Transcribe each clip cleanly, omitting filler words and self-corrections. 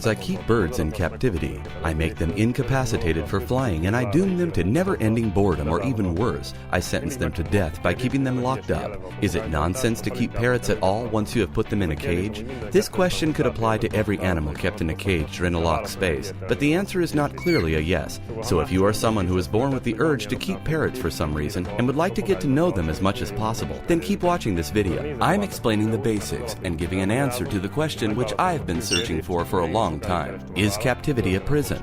years, I keep birds in captivity. I make them incapacitated for flying, and I doom them to never-ending boredom, or even worse, I sentence them to death by keeping them locked up. Is it nonsense to keep parrots at all once you have put them in a cage? This question could apply to every animal kept in a cage or in a locked space, but the answer is not clearly a yes. So if you are someone who is born with the urge to keep parrots for some reason and would like to get to know them as much as possible, then keep watching this video. I'm explaining the basics and giving an answer to the question which I've been searching for a long time. Is captivity a prison?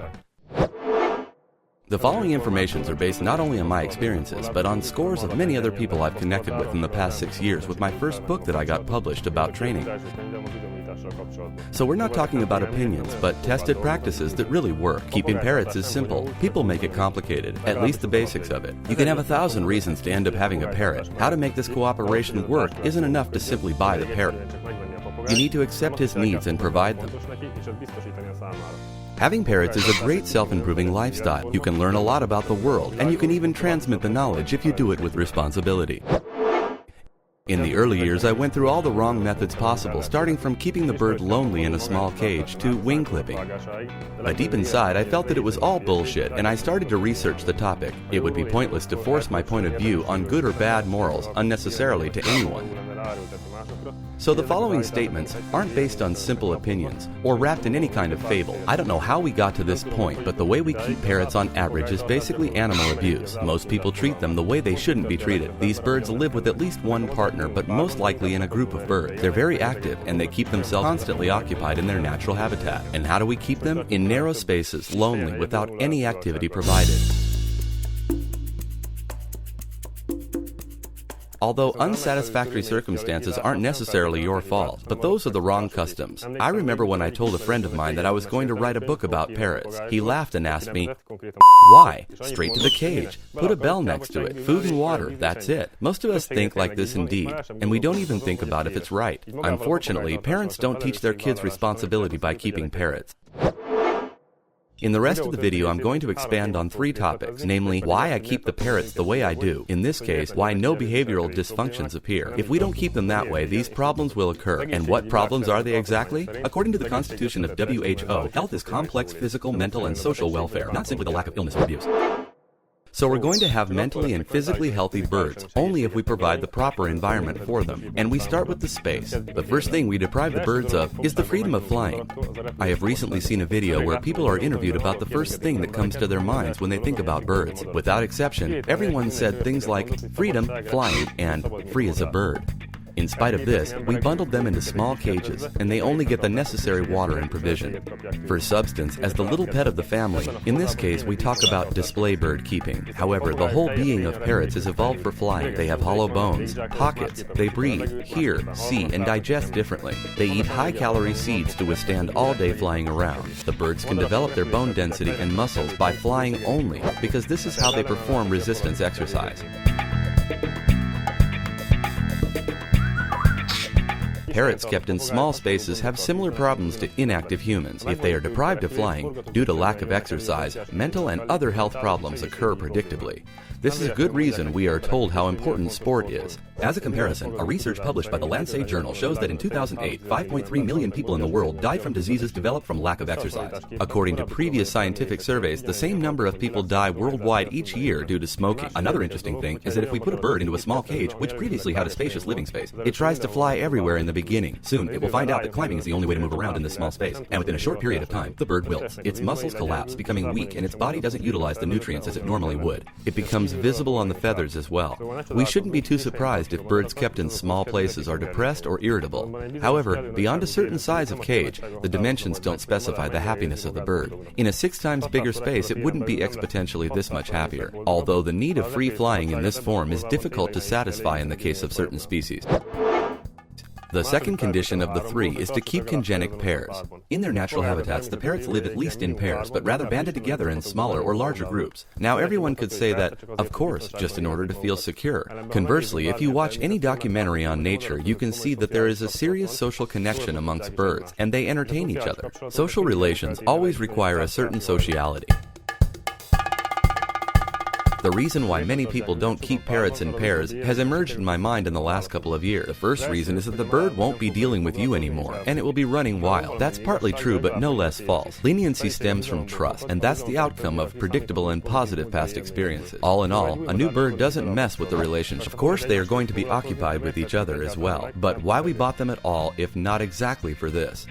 The following informations are based not only on my experiences, but on scores of many other people I've connected with in the past 6 years with my first book that I got published about training. So we're not talking about opinions, but tested practices that really work. Keeping parrots is simple. People make it complicated, at least the basics of it. You can have 1,000 reasons to end up having a parrot. How to make this cooperation work isn't enough to simply buy the parrot. You need to accept his needs and provide them. Having parrots is a great self-improving lifestyle. You can learn a lot about the world, and you can even transmit the knowledge if you do it with responsibility. In the early years, I went through all the wrong methods possible, starting from keeping the bird lonely in a small cage to wing clipping. But deep inside, I felt that it was all bullshit, and I started to research the topic. It would be pointless to force my point of view on good or bad morals unnecessarily to anyone. So the following statements aren't based on simple opinions or wrapped in any kind of fable. I don't know how we got to this point, but the way we keep parrots on average is basically animal abuse. Most people treat them the way they shouldn't be treated. These birds live with at least one partner, but most likely in a group of birds. They're very active, and they keep themselves constantly occupied in their natural habitat. And how do we keep them? In narrow spaces, lonely, without any activity provided. Although unsatisfactory circumstances aren't necessarily your fault, but those are the wrong customs. I remember when I told a friend of mine that I was going to write a book about parrots. He laughed and asked me, "Why? Straight to the cage. Put a bell next to it. Food and water. That's it." Most of us think like this indeed, and we don't even think about if it's right. Unfortunately, parents don't teach their kids responsibility by keeping parrots. In the rest of the video, I'm going to expand on 3 topics, namely, why I keep the parrots the way I do. In this case, why no behavioral dysfunctions appear. If we don't keep them that way, these problems will occur. And what problems are they exactly? According to the Constitution of WHO, health is complex physical, mental, and social welfare, not simply the lack of illness or abuse. So we're going to have mentally and physically healthy birds, only if we provide the proper environment for them. And we start with the space. The first thing we deprive the birds of is the freedom of flying. I have recently seen a video where people are interviewed about the first thing that comes to their minds when they think about birds. Without exception, everyone said things like freedom, flying, and free as a bird. In spite of this, we bundled them into small cages, and they only get the necessary water and provision. For substance, as the little pet of the family, in this case we talk about display bird keeping. However, the whole being of parrots is evolved for flying. They have hollow bones, pockets, they breathe, hear, see, and digest differently. They eat high-calorie seeds to withstand all day flying around. The birds can develop their bone density and muscles by flying only, because this is how they perform resistance exercise. Parrots kept in small spaces have similar problems to inactive humans. If they are deprived of flying, due to lack of exercise, mental and other health problems occur predictably. This is a good reason we are told how important sport is. As a comparison, a research published by the Lancet Journal shows that in 2008, 5.3 million people in the world died from diseases developed from lack of exercise. According to previous scientific surveys, the same number of people die worldwide each year due to smoking. Another interesting thing is that if we put a bird into a small cage, which previously had a spacious living space, it tries to fly everywhere in the beginning. Soon, it will find out that climbing is the only way to move around in this small space, and within a short period of time, the bird wilts. Its muscles collapse, becoming weak, and its body doesn't utilize the nutrients as it normally would. It becomes visible on the feathers as well. We shouldn't be too surprised if birds kept in small places are depressed or irritable. However, beyond a certain size of cage, the dimensions don't specify the happiness of the bird. In a 6 times bigger space, it wouldn't be exponentially this much happier, although the need of free flying in this form is difficult to satisfy in the case of certain species. The second condition of the 3 is to keep congenic pairs. In their natural habitats, the parrots live at least in pairs, but rather banded together in smaller or larger groups. Now everyone could say that, of course, just in order to feel secure. Conversely, if you watch any documentary on nature, you can see that there is a serious social connection amongst birds, and they entertain each other. Social relations always require a certain sociality. The reason why many people don't keep parrots in pairs has emerged in my mind in the last couple of years. The first reason is that the bird won't be dealing with you anymore, and it will be running wild. That's partly true, but no less false. Leniency stems from trust, and that's the outcome of predictable and positive past experiences. All in all, a new bird doesn't mess with the relationship. Of course, they are going to be occupied with each other as well, but why we bought them at all if not exactly for this?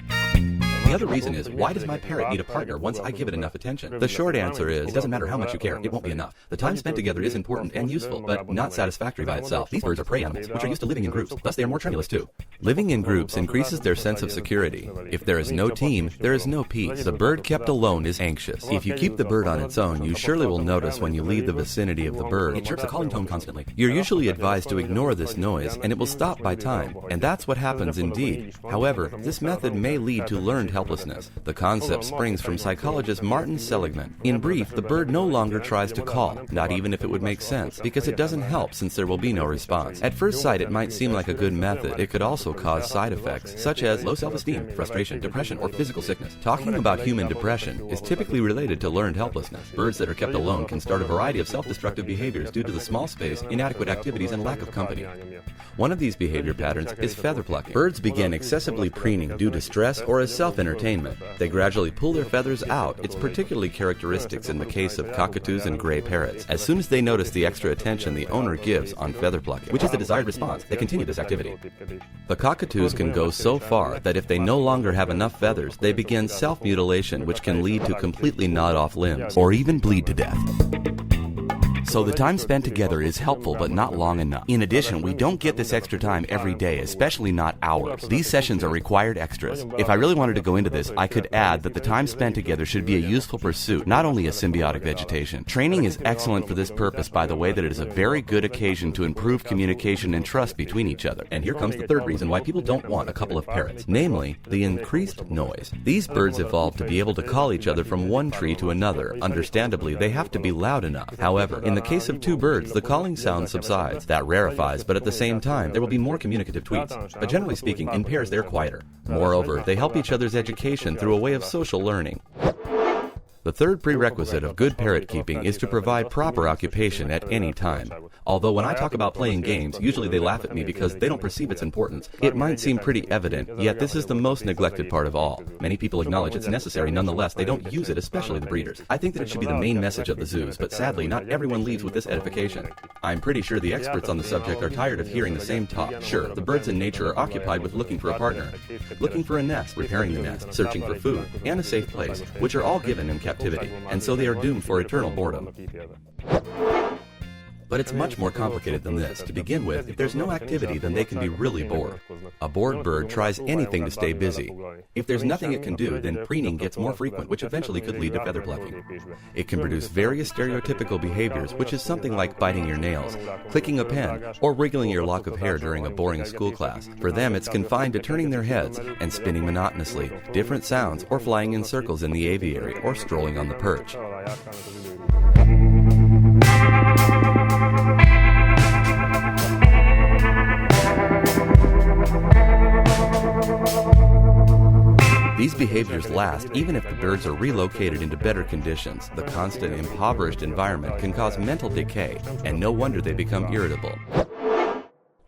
The other reason is, why does my parrot need a partner once I give it enough attention? The short answer is, it doesn't matter how much you care, it won't be enough. The time spent together is important and useful, but not satisfactory by itself. These birds are prey animals, which are used to living in groups, thus they are more tremulous too. Living in groups increases their sense of security. If there is no team, there is no peace. The bird kept alone is anxious. If you keep the bird on its own, you surely will notice when you leave the vicinity of the bird. It chirps a calling tone constantly. You're usually advised to ignore this noise, and it will stop by time, and that's what happens indeed. However, this method may lead to learned helplessness. The concept springs from psychologist Martin Seligman. In brief, the bird no longer tries to call, not even if it would make sense, because it doesn't help since there will be no response. At first sight, it might seem like a good method. It could also cause side effects, such as low self-esteem, frustration, depression, or physical sickness. Talking about human depression is typically related to learned helplessness. Birds that are kept alone can start a variety of self-destructive behaviors due to the small space, inadequate activities, and lack of company. One of these behavior patterns is feather plucking. Birds begin excessively preening due to stress or as self-entertainment. They gradually pull their feathers out. It's particularly characteristic in the case of cockatoos and gray parrots. As soon as they notice the extra attention the owner gives on feather plucking, which is the desired response, they continue this activity. The cockatoos can go so far that if they no longer have enough feathers, they begin self-mutilation, which can lead to completely gnawed off limbs, or even bleed to death. So the time spent together is helpful, but not long enough. In addition, we don't get this extra time every day, especially not hours. These sessions are required extras. If I really wanted to go into this, I could add that the time spent together should be a useful pursuit, not only a symbiotic vegetation. Training is excellent for this purpose by the way that it is a very good occasion to improve communication and trust between each other. And here comes the third reason why people don't want a couple of parrots, namely, the increased noise. These birds evolved to be able to call each other from one tree to another. Understandably, they have to be loud enough. However, in the case of two birds, the calling sound subsides. That rarefies, but at the same time, there will be more communicative tweets. But generally speaking, in pairs, they're quieter. Moreover, they help each other's education through a way of social learning. The third prerequisite of good parrot keeping is to provide proper occupation at any time. Although when I talk about playing games, usually they laugh at me because they don't perceive its importance. It might seem pretty evident, yet this is the most neglected part of all. Many people acknowledge it's necessary, nonetheless they don't use it, especially the breeders. I think that it should be the main message of the zoos, but sadly not everyone leaves with this edification. I'm pretty sure the experts on the subject are tired of hearing the same talk. Sure, the birds in nature are occupied with looking for a partner, looking for a nest, repairing the nest, searching for food, and a safe place, which are all given in captivity, and so they are doomed for eternal boredom. But it's much more complicated than this. To begin with, if there's no activity, then they can be really bored. A bored bird tries anything to stay busy. If there's nothing it can do, then preening gets more frequent, which eventually could lead to feather plucking. It can produce various stereotypical behaviors, which is something like biting your nails, clicking a pen, or wriggling your lock of hair during a boring school class. For them, it's confined to turning their heads and spinning monotonously, different sounds, or flying in circles in the aviary, or strolling on the perch. These behaviors last even if the birds are relocated into better conditions. The constant impoverished environment can cause mental decay, and no wonder they become irritable.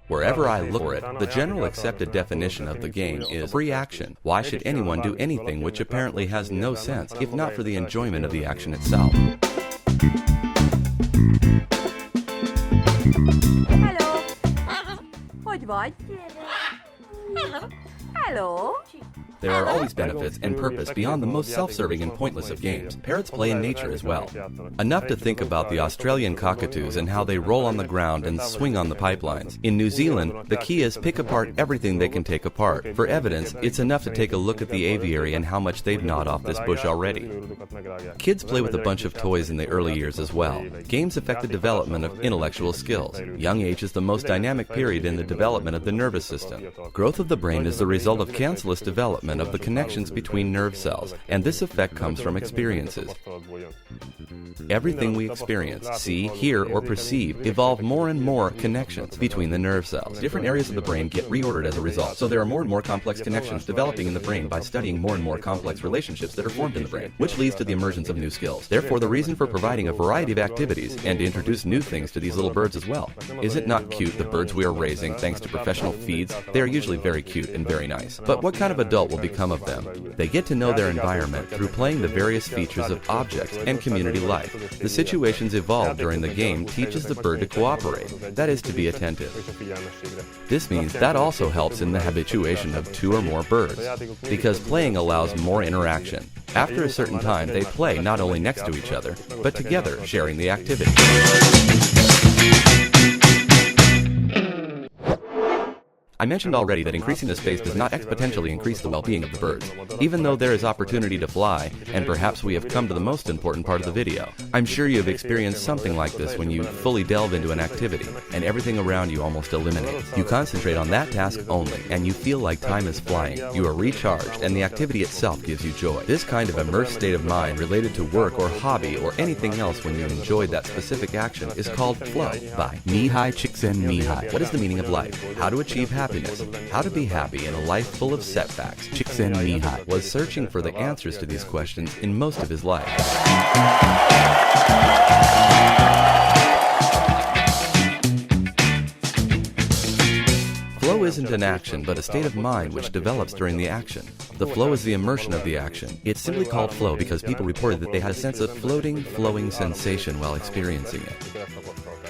Wherever I look for it, the general accepted definition of the game is free action. Why should anyone do anything which apparently has no sense, if not for the enjoyment of the action itself? Hello. Hogy vagy? Hello. There are always benefits and purpose beyond the most self-serving and pointless of games. Parrots play in nature as well. Enough to think about the Australian cockatoos and how they roll on the ground and swing on the pipelines. In New Zealand, the key is pick apart everything they can take apart. For evidence, it's enough to take a look at the aviary and how much they've gnawed off this bush already. Kids play with a bunch of toys in the early years as well. Games affect the development of intellectual skills. Young age is the most dynamic period in the development of the nervous system. Growth of the brain is the result of cancellous development development of the connections between nerve cells, and this effect comes from experiences. Everything we experience, see, hear, or perceive evolve more and more connections between the nerve cells. Different areas of the brain get reordered as a result, so there are more and more complex connections developing in the brain by studying more and more complex relationships that are formed in the brain, which leads to the emergence of new skills. Therefore, the reason for providing a variety of activities and to introduce new things to these little birds as well. Is it not cute, the birds we are raising thanks to professional feeds? They are usually very cute and very nice. But what kind of adult will become of them? They get to know their environment through playing the various features of objects and community life. The situations evolved during the game teaches the bird to cooperate, that is, to be attentive. This means that also helps in the habituation of two or more birds, because playing allows more interaction. After a certain time, they play not only next to each other, but together, sharing the activity. I mentioned already that increasing the space does not exponentially increase the well-being of the birds, even though there is opportunity to fly, and perhaps we have come to the most important part of the video. I'm sure you have experienced something like this when you fully delve into an activity, and everything around you almost eliminates. You concentrate on that task only, and you feel like time is flying. You are recharged, and the activity itself gives you joy. This kind of immersed state of mind related to work or hobby or anything else when you enjoy that specific action is called flow by Mihai Csikszentmihalyi. What is the meaning of life? How to achieve happiness? How to be happy in a life full of setbacks? Csikszentmihalyi was searching for the answers to these questions in most of his life. Flow isn't an action, but a state of mind which develops during the action. The flow is the immersion of the action. It's simply called flow because people reported that they had a sense of floating, flowing sensation while experiencing it.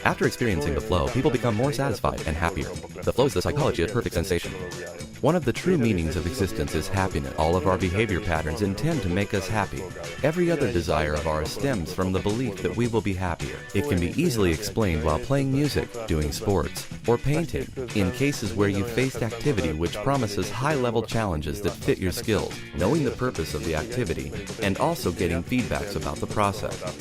After experiencing the flow, people become more satisfied and happier. The flow is the psychology of perfect sensation. One of the true meanings of existence is happiness. All of our behavior patterns intend to make us happy. Every other desire of ours stems from the belief that we will be happier. It can be easily explained while playing music, doing sports, or painting, in cases where you faced activity which promises high-level challenges that fit your skills, knowing the purpose of the activity, and also getting feedbacks about the process.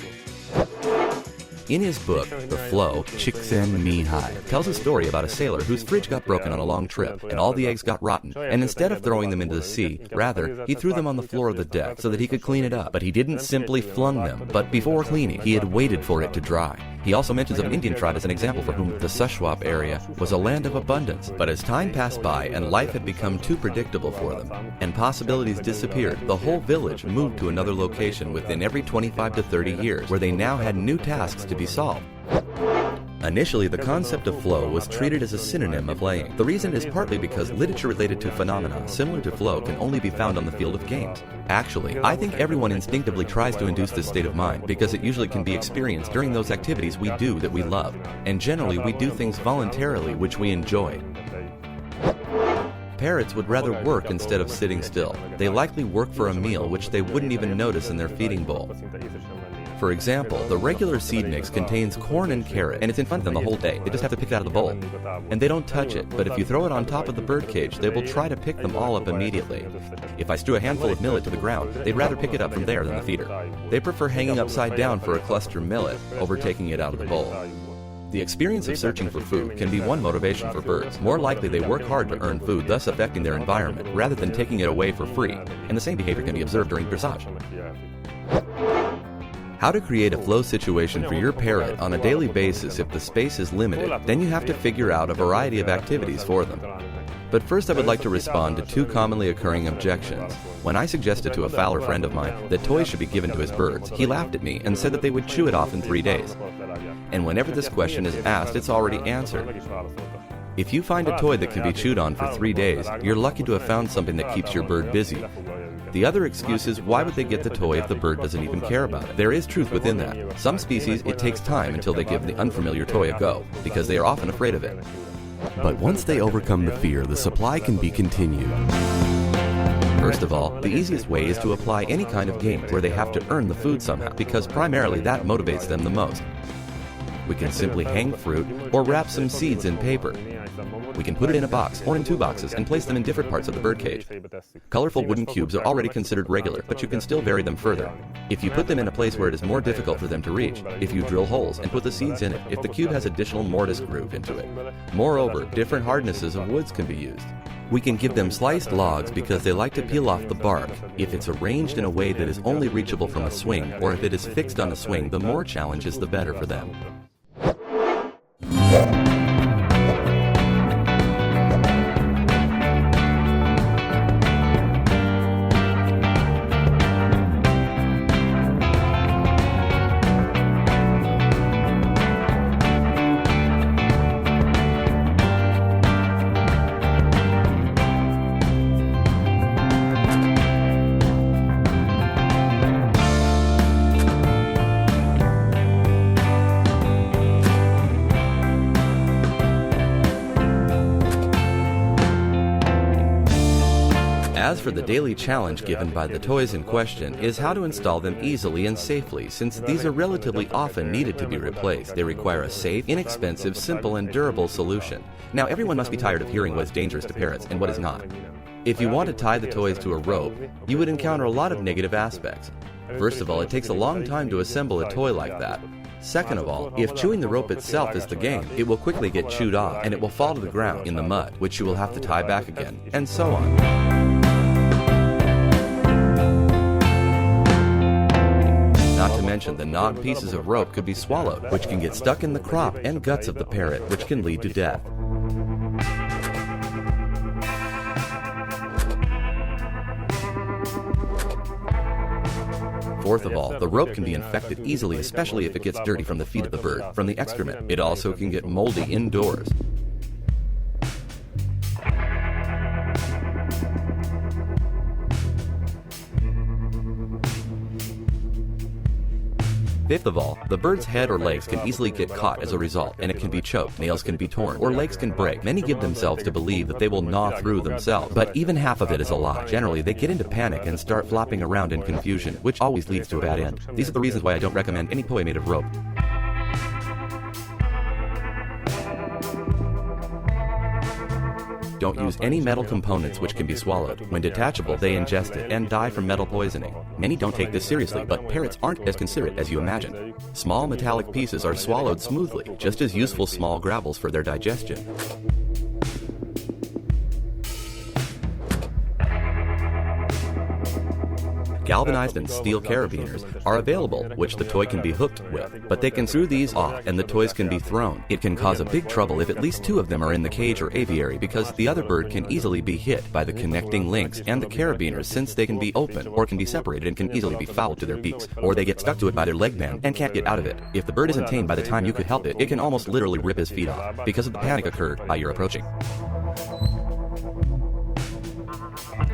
In his book, The Flow, Csikszentmihalyi tells a story about a sailor whose fridge got broken on a long trip, and all the eggs got rotten, and instead of throwing them into the sea, rather, he threw them on the floor of the deck so that he could clean it up. But he didn't simply flung them, but before cleaning, he had waited for it to dry. He also mentions of an Indian tribe as an example for whom the Shuswap area was a land of abundance. But as time passed by and life had become too predictable for them, and possibilities disappeared, the whole village moved to another location within every 25 to 30 years, where they now had new tasks to be solved. Initially, the concept of flow was treated as a synonym of playing. The reason is partly because literature related to phenomena similar to flow can only be found on the field of games. Actually, I think everyone instinctively tries to induce this state of mind because it usually can be experienced during those activities we do that we love. And generally, we do things voluntarily which we enjoy. Parrots would rather work instead of sitting still. They likely work for a meal which they wouldn't even notice in their feeding bowl. For example, the regular seed mix contains corn and carrot, and it's in front of them the whole day. They just have to pick it out of the bowl. And they don't touch it, but if you throw it on top of the birdcage, they will try to pick them all up immediately. If I strew a handful of millet to the ground, they'd rather pick it up from there than the feeder. They prefer hanging upside down for a cluster millet over taking it out of the bowl. The experience of searching for food can be one motivation for birds. More likely they work hard to earn food, thus affecting their environment, rather than taking it away for free. And the same behavior can be observed during dressage. How to create a flow situation for your parrot on a daily basis if the space is limited, then you have to figure out a variety of activities for them. But first I would like to respond to two commonly occurring objections. When I suggested to a fowler friend of mine that toys should be given to his birds, he laughed at me and said that they would chew it off in 3 days. And whenever this question is asked, it's already answered. If you find a toy that can be chewed on for 3 days, you're lucky to have found something that keeps your bird busy. The other excuse is, why would they get the toy if the bird doesn't even care about it? There is truth within that. Some species, it takes time until they give the unfamiliar toy a go, because they are often afraid of it. But once they overcome the fear, the supply can be continued. First of all, the easiest way is to apply any kind of game where they have to earn the food somehow, because primarily that motivates them the most. We can simply hang fruit or wrap some seeds in paper. We can put it in a box or in 2 boxes and place them in different parts of the birdcage. Colorful wooden cubes are already considered regular, but you can still vary them further. If you put them in a place where it is more difficult for them to reach, if you drill holes and put the seeds in it, if the cube has additional mortise groove into it. Moreover, different hardnesses of woods can be used. We can give them sliced logs because they like to peel off the bark. If it's arranged in a way that is only reachable from a swing, or if it is fixed on a swing, the more challenges the better for them. As for the daily challenge given by the toys in question is how to install them easily and safely, since these are relatively often needed to be replaced. They require a safe, inexpensive, simple, and durable solution. Now, everyone must be tired of hearing what is dangerous to parrots and what is not. If you want to tie the toys to a rope, you would encounter a lot of negative aspects. First of all, it takes a long time to assemble a toy like that. Second of all, if chewing the rope itself is the game, it will quickly get chewed off and it will fall to the ground in the mud, which you will have to tie back again, and so on. Not to mention the gnawed pieces of rope could be swallowed, which can get stuck in the crop and guts of the parrot, which can lead to death. Fourth of all, the rope can be infected easily, especially if it gets dirty from the feet of the bird, from the excrement. It also can get moldy indoors. Fifth of all, the bird's head or legs can easily get caught as a result, and it can be choked, nails can be torn, or legs can break. Many give themselves to believe that they will gnaw through themselves, but even half of it is a lie. Generally, they get into panic and start flopping around in confusion, which always leads to a bad end. These are the reasons why I don't recommend any toy made of rope. Don't use any metal components which can be swallowed. When detachable, they ingest it and die from metal poisoning. Many don't take this seriously, but parrots aren't as considerate as you imagine. Small metallic pieces are swallowed smoothly, just as useful small gravels for their digestion. Galvanized and steel carabiners are available, which the toy can be hooked with, but they can screw these off and the toys can be thrown. It can cause a big trouble if at least 2 of them are in the cage or aviary, because the other bird can easily be hit by the connecting links and the carabiners, since they can be open or can be separated and can easily be fouled to their beaks, or they get stuck to it by their leg band and can't get out of it. If the bird isn't tamed by the time you could help it, it can almost literally rip his feet off because of the panic occurred while you're approaching.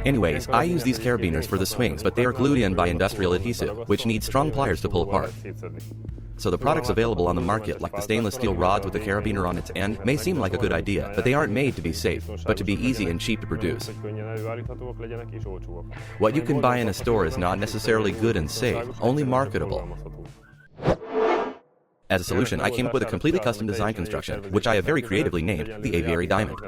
Anyways, I use these carabiners for the swings, but they are glued in by industrial adhesive, which needs strong pliers to pull apart. So the products available on the market, like the stainless steel rods with the carabiner on its end, may seem like a good idea, but they aren't made to be safe, but to be easy and cheap to produce. What you can buy in a store is not necessarily good and safe, only marketable. As a solution, I came up with a completely custom design construction, which I have very creatively named the Aviary Diamond.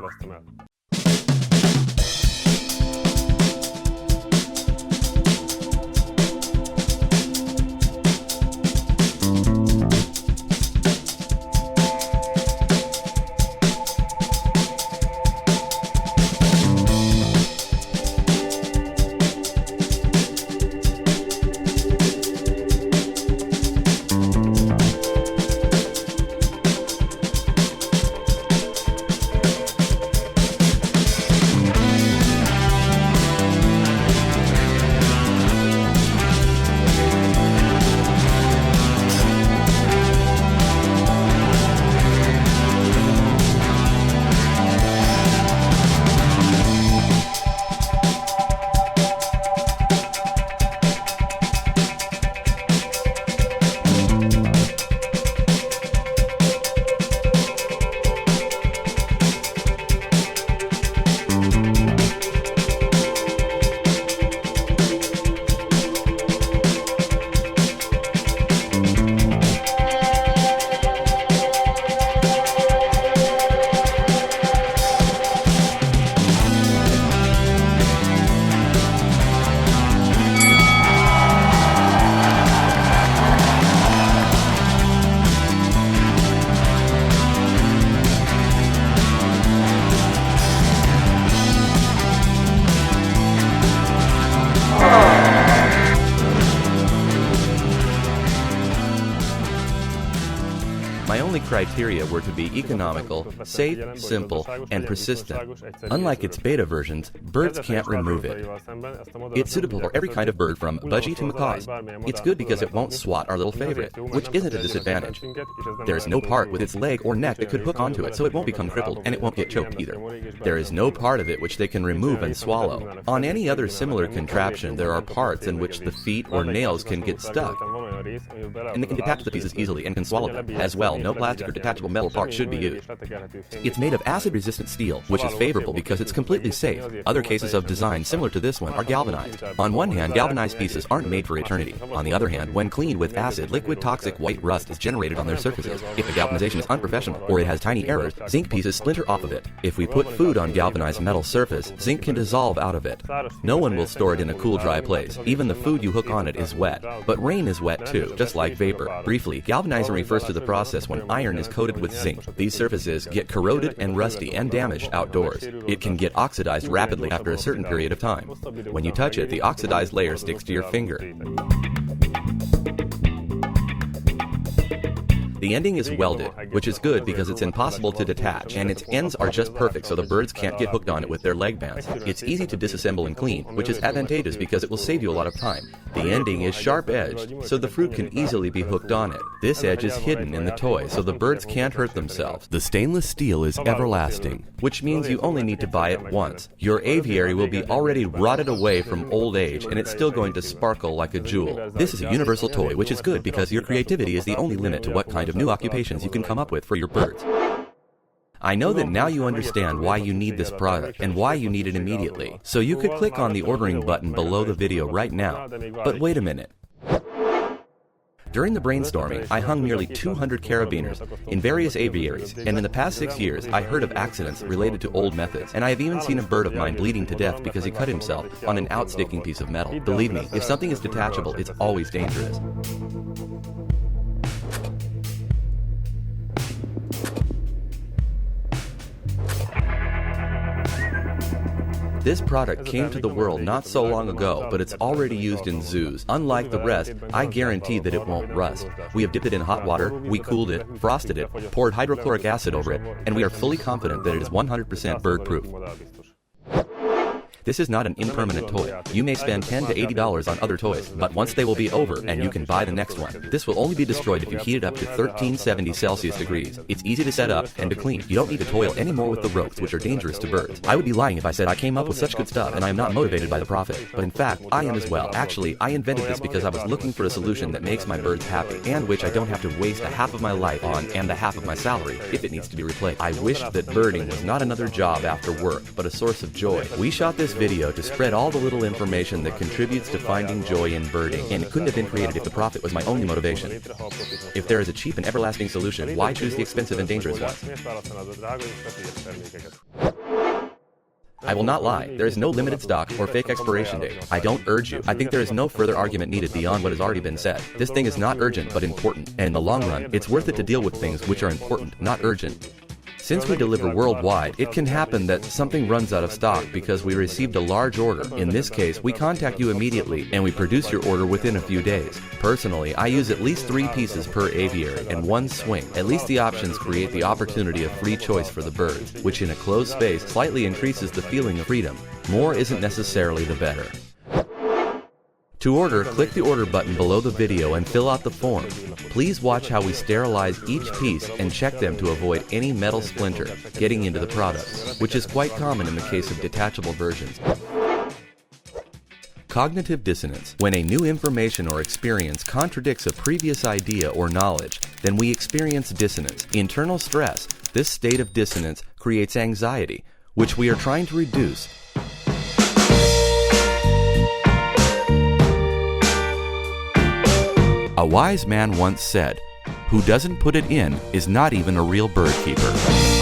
criteria were to be economical, safe, simple, and persistent. Unlike its beta versions, birds can't remove it. It's suitable for every kind of bird from budgie to macaws. It's good because it won't swat our little favorite, which isn't a disadvantage. There's no part with its leg or neck that could hook onto it, so it won't become crippled, and it won't get choked either. There is no part of it which they can remove and swallow. On any other similar contraption, there are parts in which the feet or nails can get stuck, and they can detach the pieces easily and can swallow them. As well, no plastic or detachable metal part should be used. It's made of acid-resistant steel, which is favorable because it's completely safe. Other cases of design similar to this one are galvanized. On one hand, galvanized pieces aren't made for eternity. On the other hand, when cleaned with acid, liquid toxic white rust is generated on their surfaces. If the galvanization is unprofessional or it has tiny errors, zinc pieces splinter off of it. If we put food on galvanized metal surface, zinc can dissolve out of it. No one will store it in a cool, dry place. Even the food you hook on it is wet. But rain is wet too, just like vapor. Briefly, galvanizing refers to the process when iron is coated with zinc. These surfaces get corroded and rusty and damaged outdoors. It can get oxidized rapidly after a certain period of time. When you touch it, the oxidized layer sticks to your finger. The ending is welded, which is good because it's impossible to detach, and its ends are just perfect so the birds can't get hooked on it with their leg bands. It's easy to disassemble and clean, which is advantageous because it will save you a lot of time. The ending is sharp-edged, so the fruit can easily be hooked on it. This edge is hidden in the toy, so the birds can't hurt themselves. The stainless steel is everlasting, which means you only need to buy it once. Your aviary will be already rotted away from old age, and it's still going to sparkle like a jewel. This is a universal toy, which is good because your creativity is the only limit to what kind of new occupations you can come up with for your birds. I know that now you understand why you need this product and why you need it immediately, so you could click on the ordering button below the video right now. But wait a minute. During the brainstorming, I hung nearly 200 carabiners in various aviaries, and in the past 6 years, I heard of accidents related to old methods, and I have even seen a bird of mine bleeding to death because he cut himself on an outsticking piece of metal. Believe me, if something is detachable, it's always dangerous. This product came to the world not so long ago, but it's already used in zoos. Unlike the rest, I guarantee that it won't rust. We have dipped it in hot water, we cooled it, frosted it, poured hydrochloric acid over it, and we are fully confident that it is 100% bird-proof. This is not an impermanent toy. You may spend $10 to $80 on other toys, but once they will be over and you can buy the next one. This will only be destroyed if you heat it up to 1370 Celsius degrees. It's easy to set up and to clean. You don't need to toil anymore with the ropes, which are dangerous to birds. I would be lying if I said I came up with such good stuff and I am not motivated by the profit. But in fact, I am as well. Actually, I invented this because I was looking for a solution that makes my birds happy and which I don't have to waste a half of my life on and a half of my salary if it needs to be replaced. I wished that birding was not another job after work, but a source of joy. We shot this video to spread all the little information that contributes to finding joy in birding, and it couldn't have been created if the profit was my only motivation. If there is a cheap and everlasting solution, why choose the expensive and dangerous one? I will not lie, there is no limited stock or fake expiration date. I don't urge you. I think there is no further argument needed beyond what has already been said. This thing is not urgent, but important, and in the long run, it's worth it to deal with things which are important, not urgent. Since we deliver worldwide, it can happen that something runs out of stock because we received a large order. In this case, we contact you immediately and we produce your order within a few days. Personally, I use at least 3 pieces per aviary and 1 swing. At least the options create the opportunity of free choice for the birds, which in a closed space slightly increases the feeling of freedom. More isn't necessarily the better. To order, click the order button below the video and fill out the form. Please watch how we sterilize each piece and check them to avoid any metal splinter getting into the product, which is quite common in the case of detachable versions. Cognitive dissonance. When a new information or experience contradicts a previous idea or knowledge, then we experience dissonance. Internal stress. This state of dissonance creates anxiety, which we are trying to reduce. A wise man once said, "Who doesn't put it in is not even a real bird keeper."